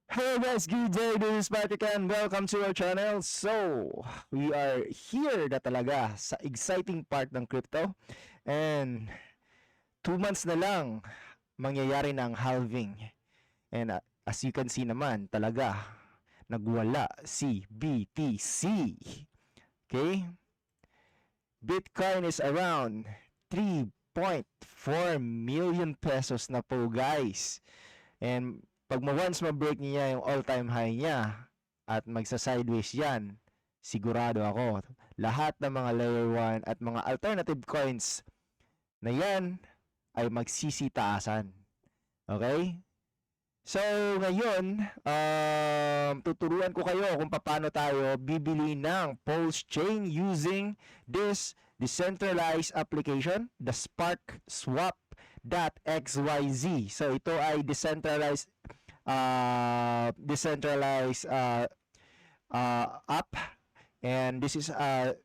Hello guys, good day. This is Patrick and welcome to our channel. So, we are here na talaga sa exciting part ng crypto. And 2 months na lang mangyayari ng halving. And as you can see naman, talaga nagwala si BTC. Okay? Bitcoin is around 3.4 million pesos na po guys. And pag once ma-break niya yung all-time high niya at magsa-sideways yan, sigurado ako, lahat ng mga layer 1 at mga alternative coins na yan ay magsisitaasan. Okay? So, ngayon, tuturuan ko kayo kung paano tayo bibili ng Pulse Chain using this decentralized application, the Spark Swap.xyz. So, ito ay decentralized app, and this is a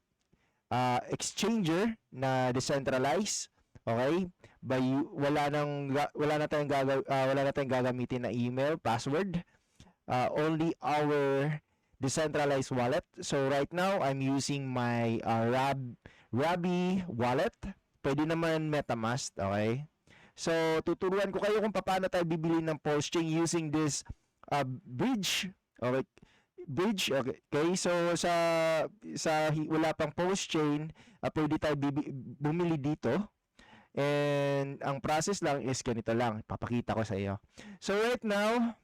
exchanger na decentralized. Okay? Wala na tayong gagamitin na email, password. Only our decentralized wallet. So right now I'm using my Rabi wallet. Pwede naman MetaMask, okay? So tuturuan ko kayo kung paano tayo bibili ng Pulse Chain using this bridge. Okay? Bridge, okay. So wala pang Pulse Chain, pwede tayo bumili dito. And ang process lang is ganito lang. Papakita ko sa iyo. So right now,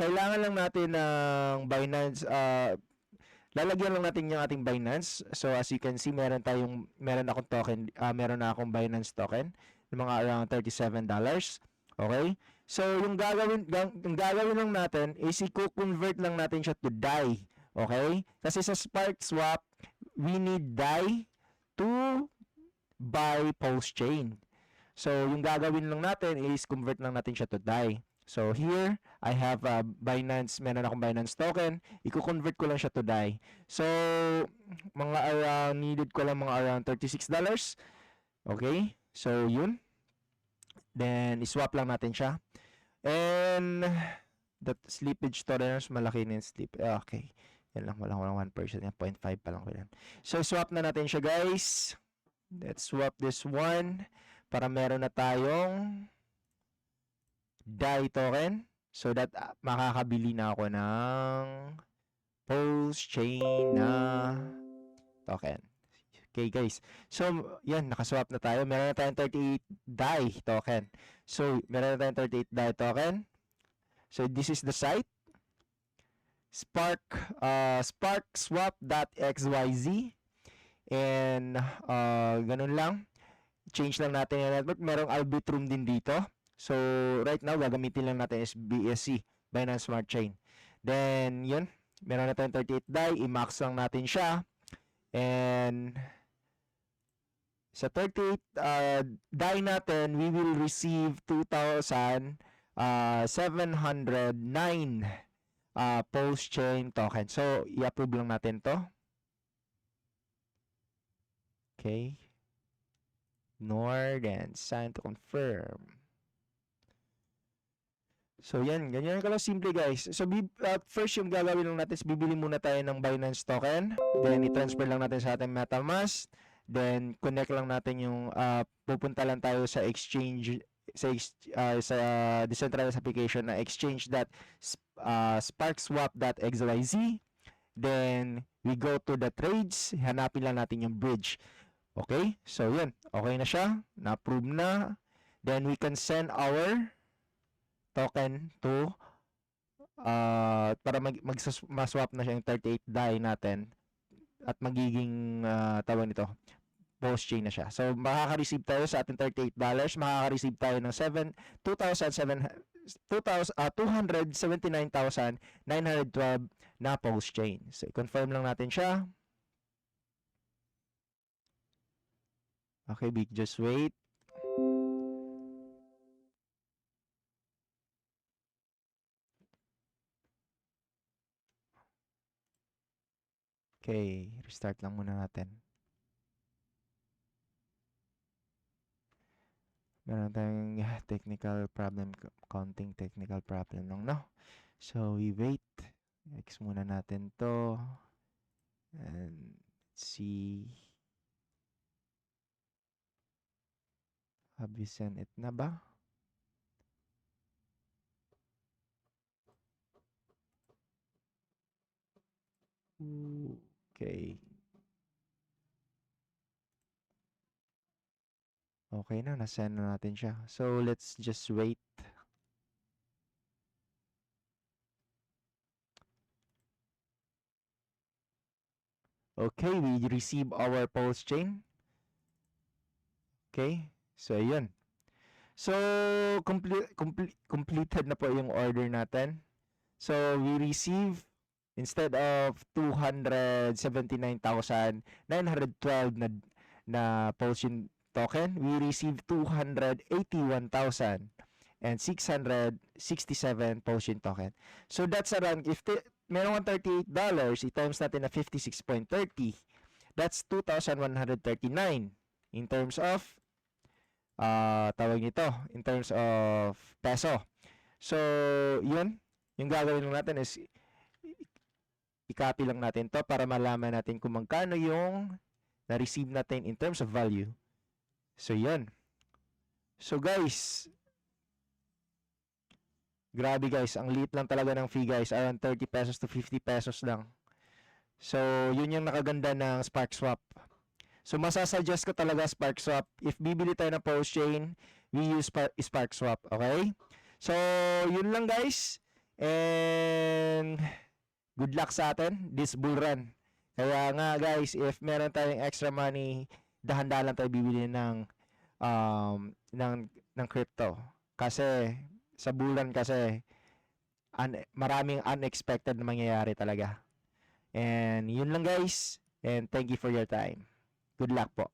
kailangan lang natin ng Binance. Lalagyan lang natin yung ating Binance. So as you can see, meron akong token, meron na akong Binance token ng mga around $37. Okay? So yung gagawin lang natin is i-convert lang natin siya to DAI. Okay? Kasi sa Spark Swap, we need DAI to by Pulse Chain. So, yung gagawin lang natin is convert lang natin siya to DAI. So, here, I have a Binance, meron akong Binance token. I-convert ko lang siya to DAI. So, needed ko lang mga around $36. Okay? So, yun. Then, iswap lang natin siya. And, the slippage tolerance, malaki na yung slip. Okay. Yan lang, walang 1%. Yan, 0.5 pa lang ko yan. So, swap na natin siya, guys. Let's swap this one para meron na tayong DAI token so that makakabili na ako ng Pulse Chain na token. Okay guys. So, yan, nakaswap na tayo. Meron na tayong 38 DAI token. So, meron na tayong 38 DAI token. So, this is the site. Sparkswap.xyz. And ganun lang. Change lang natin yung network. Merong Arbitrum din dito. So, right now, gagamitin lang natin is BSC, Binance Smart Chain. Then, yun. Meron na tayong 38 DAI. I-max lang natin siya. And sa 38 DAI natin, we will receive 2,709 Pulse Chain token. So, i-approve lang natin to. Okay. Then sign to confirm. So yan, ganyan ka lang simple guys. So first yung gagawin lang natin is bibili muna tayo ng Binance token. Then i-transfer lang natin sa ating MetaMask. Then connect lang natin yung pupunta lang tayo sa exchange sa decentralized application na exchange.sparkswap.xyz. Then we go to the trades, hanapin lang natin yung bridge. Okay? So, yun. Okay na siya. Na-approve na. Then, we can send our token to para maswap na siya yung 38 DAI natin at magiging tawag nito Pulse Chain na siya. So, makaka-receive tayo sa ating $38. Makaka-receive tayo ng 279,912 na Pulse Chain. So, i-confirm lang natin siya. Okay, big, just wait. Okay, restart lang muna natin. Meron tayong technical problem, counting technical problem lang, no? So, we wait. X muna natin to. And let's see. Have you sent it na ba? Okay. Okay na, nasend na natin siya. So, let's just wait. Okay, we receive our pulse chain. Okay, so ayun. So, completed na po yung order natin. So, we receive, instead of 279,912 na pulse chain token, we receive 281,667 pulse chain token. So, that's around, if meron kang $38, i-times natin na 56.30, that's 2,139 in terms of tawag nito, in terms of peso. So, yun, yung gagawin lang natin is i-copy lang natin to para malaman natin kung magkano yung na-receive natin in terms of value. So, yun. So, guys, grabe guys, ang liit lang talaga ng fee guys, around 30 pesos to 50 pesos lang. So, yun yung nakaganda ng SparkSwap. So, masasuggest ko talaga SparkSwap. If bibili tayo ng pulse chain, we use SparkSwap, okay? So, yun lang guys. And good luck sa atin this bull run. Kaya nga guys, if meron tayong extra money, dahan-dahan lang tayo bibili ng crypto. Kasi sa bull run kasi maraming unexpected na mangyayari talaga. And yun lang guys. And thank you for your time. Good luck po.